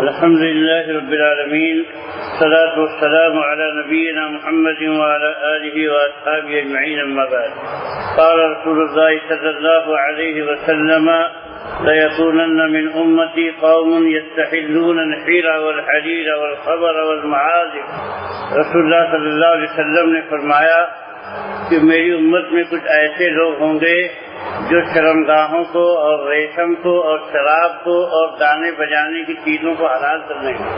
الحمد لله رب العالمين، الصلاة والسلام على نبينا محمد وعلى آله وأصحابه أجمعين، أما بعد. قال رسول الله صلى الله عليه وسلم: ليكونن من أمتي قوم يستحلون الحيل والحرير والخبر والمعازف. رسول اللہ صلی اللہ علیہ وسلم نے فرمایا کہ میری امت میں کچھ ایسے لوگ ہوں گے جو شرمگاہوں کو اور ریشم کو اور شراب کو اور گانے بجانے کی چیزوں کو حلال کر لیں گے.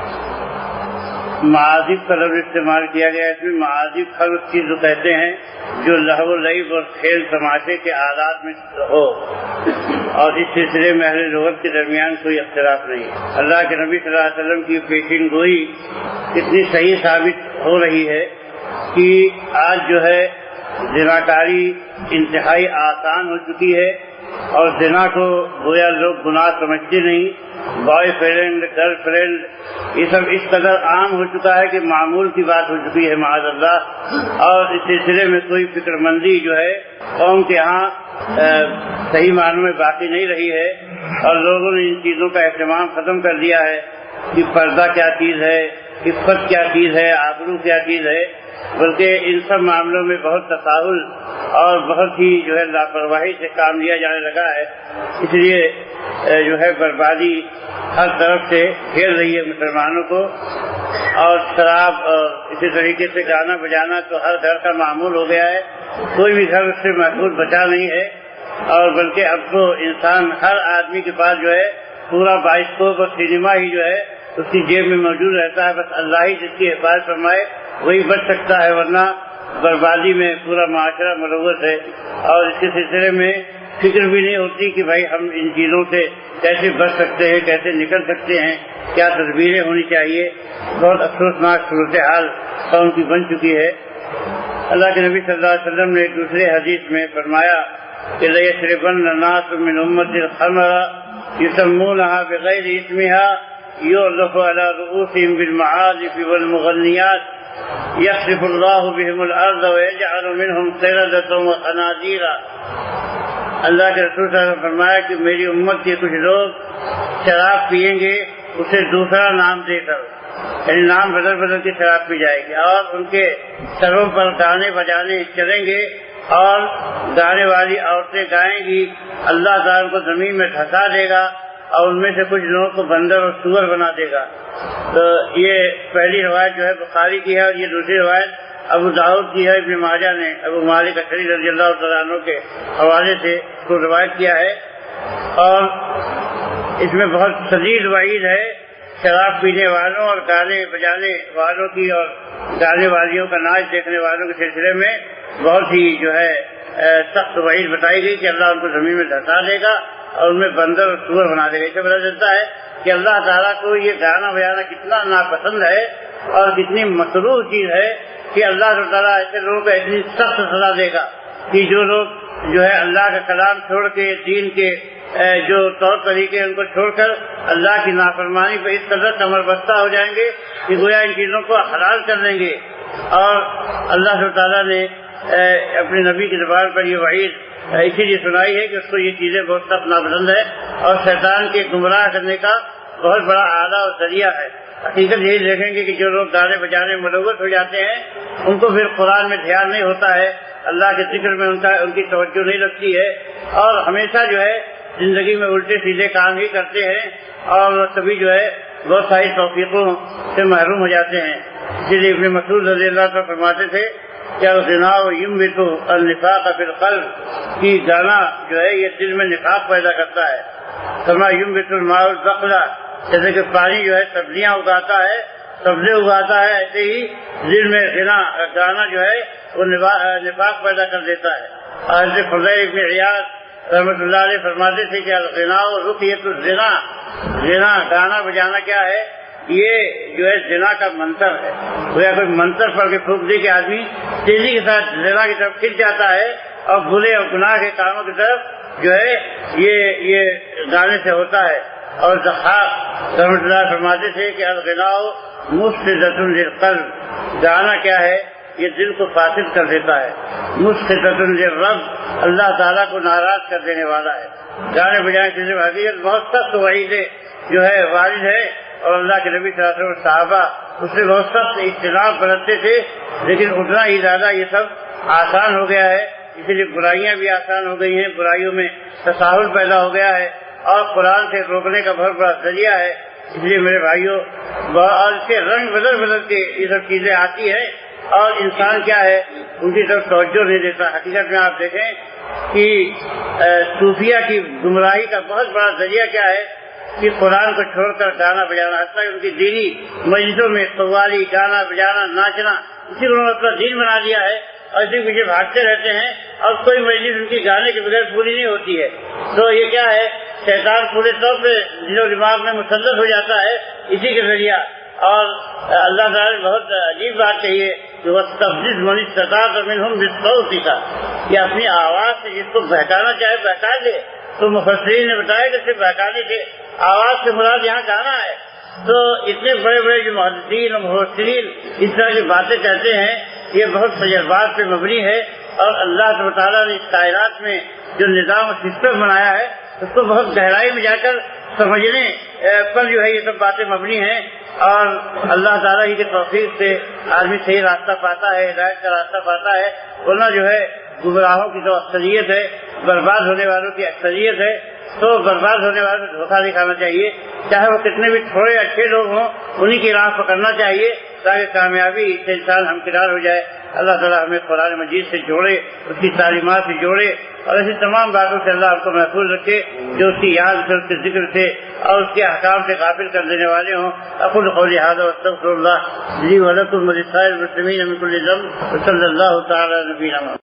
معازف کا لفظ استعمال کیا گیا. اس میں معازف ہر اس چیز کو کہتے ہیں جو لہو و لعب اور کھیل تماشے کے آلات میں ہو، اور اس سلسلے میں اہل لغت کے درمیان کوئی اختلاف نہیں ہے. اللہ کے نبی صلی اللہ علیہ وسلم کی پیشین گوئی اتنی صحیح ثابت ہو رہی ہے کہ آج جو ہے زناکاری انتہائی آسان ہو چکی ہے، اور زنا کو گویا لوگ گناہ سمجھتے نہیں. بوائے فرینڈ، گرل فرینڈ، یہ سب اس قدر عام ہو چکا ہے کہ معمول کی بات ہو چکی ہے معاذ اللہ. اور اس سلسلے میں کوئی فکر مندی جو ہے قوم کے ہاں صحیح معنوں میں باقی نہیں رہی ہے، اور لوگوں نے ان چیزوں کا اہتمام ختم کر دیا ہے کہ پردہ کیا چیز ہے، عفت کیا چیز ہے، آبرو کیا چیز ہے. بلکہ ان سب معاملوں میں بہت تساہل اور بہت ہی جو ہے لاپرواہی سے کام لیا جانے لگا ہے. اس لیے جو ہے بربادی ہر طرف سے گھیر رہی ہے مسلمانوں کو. اور شراب اور اسی طریقے سے گانا بجانا تو ہر گھر کا معمول ہو گیا ہے. کوئی بھی گھر اس سے محفوظ بچا نہیں ہے، اور بلکہ اب تو انسان ہر آدمی کے پاس جو ہے پورا بائسکوپ اور سنیما ہی جو ہے اس کی جیب میں موجود رہتا ہے. بس اللہ ہی جس کی حفاظت فرمائے وہی بچ سکتا ہے، ورنہ بربادی میں پورا معاشرہ ملوث ہے. اور اس کے سلسلے میں فکر بھی نہیں ہوتی کہ بھائی ہم ان چیزوں سے کیسے بچ سکتے ہیں، کیسے نکل سکتے ہیں، کیا تدبیریں ہونی چاہیے. بہت افسوسناک صورتحال قوم کی بن چکی ہے. اللہ کے نبی صلی اللہ علیہ وسلم نے ایک دوسرے حدیث میں فرمایا کہ لَيَشْرِبَنَّ النَّاسُ مِنْ أُمَّتِ الْخَمْرَ يُسَمُّونَهَا بِغَيْرِ اسْمِهَا يُعْرَفُ عَلَى رُؤُوسِهِمْ بِالْمَعَازِفِ وَالْمُغَنِّيَاتِ يَخْسِفُ اللَّهُ بِهِمُ الْأَرْضَ وَيَجْعَلُ مِنْهُمْ قِرَدَةً وَخَنَازِيرَ. اللہ کے رسول صلی اللہ علیہ وسلم نے فرمایا کہ میری امت کے کچھ لوگ شراب پیئیں گے اسے دوسرا نام دے کر، یعنی نام بدل بدل کے شراب پی جائے گی، اور ان کے سروں پر گانے بجانے چلیں گے، اور گانے والی عورتیں گائیں گی. اللہ تعالیٰ کو زمین میں دھسا دے گا، اور ان میں سے کچھ لوگوں کو بندر اور سور بنا دے گا. تو یہ پہلی روایت جو ہے بخاری کی ہے، اور یہ دوسری روایت ابو داؤد کی ہے. ابن ماجہ نے ابو مالک اشعری رضی اللہ تعالیٰ عنہ کے حوالے سے اس کو روایت کیا ہے. اور اس میں بہت شدید وعید ہے شراب پینے والوں اور گانے بجانے والوں کی، اور گانے والیوں کا ناچ دیکھنے والوں کے سلسلے میں بہت ہی جو ہے سخت وعید بتائی گئی کہ اللہ ان کو زمین میں دھسا دے گا اور ان میں بندر اور سور بنا دے گا. اس سے پتہ چلتا ہے کہ اللہ تعالیٰ کو یہ گانا بجانا کتنا ناپسند ہے اور کتنی مکروہ چیز ہے کہ اللہ تعالیٰ ایسے لوگوں کو اتنی سخت سزا دے گا کہ جو لوگ جو ہے اللہ کا کلام چھوڑ کے، دین کے جو طور طریقے ان کو چھوڑ کر اللہ کی نافرمانی پہ اس قدر کمر بستہ ہو جائیں گے کہ گویا ان چیزوں کو حلال کر دیں گے. اور اللہ تعالیٰ نے اپنے نبی کی زبان پر یہ وعید اسی لیے سنائی ہے کہ اس کو یہ چیزیں بہت سخت ناپسند ہے، اور شیطان کے گمراہ کرنے کا بہت بڑا آلہ اور ذریعہ ہے. حقیقت یہی دیکھیں گے کہ جو لوگ گانے بجانے میں ملوث ہو جاتے ہیں ان کو پھر قرآن میں دھیان نہیں ہوتا ہے، اللہ کے ذکر میں ان کی توجہ نہیں لگتی ہے، اور ہمیشہ جو ہے زندگی میں الٹے سیدھے کام ہی کرتے ہیں، اور کبھی جو ہے بہت ساری توفیقوں سے محروم ہو جاتے ہیں. اسی لیے ابن مسعود رضی اللہ عنہ فرماتے تھے کہ الغنا یمبت النفاق فی القلب، کہ گانا جو ہے یہ دل میں نفاق پیدا کرتا ہے. کما یمبت الماء البقل، جیسے کہ پانی جو ہے سبزیاں اگاتا ہے، سبزے اگاتا ہے، ایسے ہی دل میں گانا جو ہے وہ نفاق پیدا کر دیتا ہے. حضرت فضیل بن عیاض رحمۃ اللہ علیہ فرماتے تھے کہ الغنا رقیۃ الزنا، زنا گانا بجانا کیا ہے؟ یہ جو ہے زنا کا منتر ہے. کوئی منتر پڑھ کے پھونک دے کہ آدمی تیزی کے ساتھ زنا کی طرف کھنچ جاتا ہے، اور برے اور گناہ کے کاموں کی طرف جو ہے یہ گانے سے ہوتا ہے. اور ضحاک رحمۃ اللہ فرماتے تھے کہ الغنا مفسدۃ للقلب، گانا کیا ہے؟ یہ دل کو فاسد کر دیتا ہے. مسخطۃ للرب، اللہ تعالیٰ کو ناراض کر دینے والا ہے. گانے بجانے کی حقیقت بہت سخت وعید جو ہے وارد ہے اور اللہ کے نبی صلی اللہ علیہ وسلم صحابہ اس سے بہت سخت اجتناب برتتے تھے، لیکن اتنا ہی زیادہ یہ سب آسان ہو گیا ہے، اس لیے برائیاں بھی آسان ہو گئی ہیں، برائیوں میں تساہل پیدا ہو گیا ہے اور قرآن سے روکنے کا بہت بڑا ذریعہ ہے۔ اس لیے میرے بھائیوں، اور اس کے رنگ بدل کے یہ سب چیزیں آتی ہیں اور انسان کیا ہے ان کی طرف توجہ نہیں دیتا۔ حقیقت میں آپ دیکھیں کہ صوفیہ کی گمراہی کا بہت بڑا ذریعہ کیا ہے کہ قرآن کو چھوڑ کر گانا بجانا، حتیٰ کہ ان کی دینی مجلسوں میں قوالی، گانا بجانا، ناچنا، اسی کو انہوں نے اپنا دین بنا دیا ہے اور اسی کے پیچھے بھاگتے رہتے ہیں اور کوئی مجلس ان کی گانے کے بغیر پوری نہیں ہوتی ہے۔ تو یہ کیا ہے، شیطان پورے طور پہ دل و دماغ میں مسلط ہو جاتا ہے اسی کے ذریعہ۔ اور اللہ تعالیٰ نے بہت عجیب بات کہی ہے کہ وَاسْتَفْزِزْ مَنِ اسْتَطَعْتَ مِنْهُمْ بِصَوْتِكَ، کہ اپنی آواز سے جس کو بہکانا چاہے بہکا دے۔ تو مفسرین نے بتایا کہ صرف بہکانے سے آواز سے مراد یہاں گانا ہے۔ تو اتنے بڑے بڑے جو محدثین اور مفسرین اس طرح کی باتیں کہتے ہیں، یہ بہت تجربات پہ مبنی ہے، اور اللہ تعالیٰ نے اس کائنات میں جو نظام و سسٹم بنایا ہے اس کو بہت گہرائی میں جا کر سمجھنے پر جو ہے یہ سب باتیں مبنی ہیں، اور اللہ تعالیٰ ہی کے توفیق سے آدمی صحیح راستہ پاتا ہے، ہدایت کا راستہ پاتا ہے، ورنہ جو ہے گمراہوں کی جو اکثریت ہے، برباد ہونے والوں کی اکثریت ہے، تو برباد ہونے والوں کو دھوکہ نہیں کھانا چاہیے، چاہے وہ کتنے بھی تھوڑے اچھے لوگ ہوں، انہی کی راہ پکڑنا چاہیے تاکہ کامیابی سے انسان ہمکنار ہو جائے۔ اللہ تعالیٰ ہمیں قرآن مجید سے جوڑے، اس کی تعلیمات سے جوڑے، اور ایسی تمام باتوں سے اللہ آپ کو محفوظ رکھے جو اس کی یاد سے، اس کے ذکر سے اور اس کے احکام سے غافل کر دینے والے ہوں۔ اقول قولی ھذا واستغفر اللہ لی ولکم ولسائر المسلمین من کل ذنب، وصلی اللہ تعالی علی نبینا محمد۔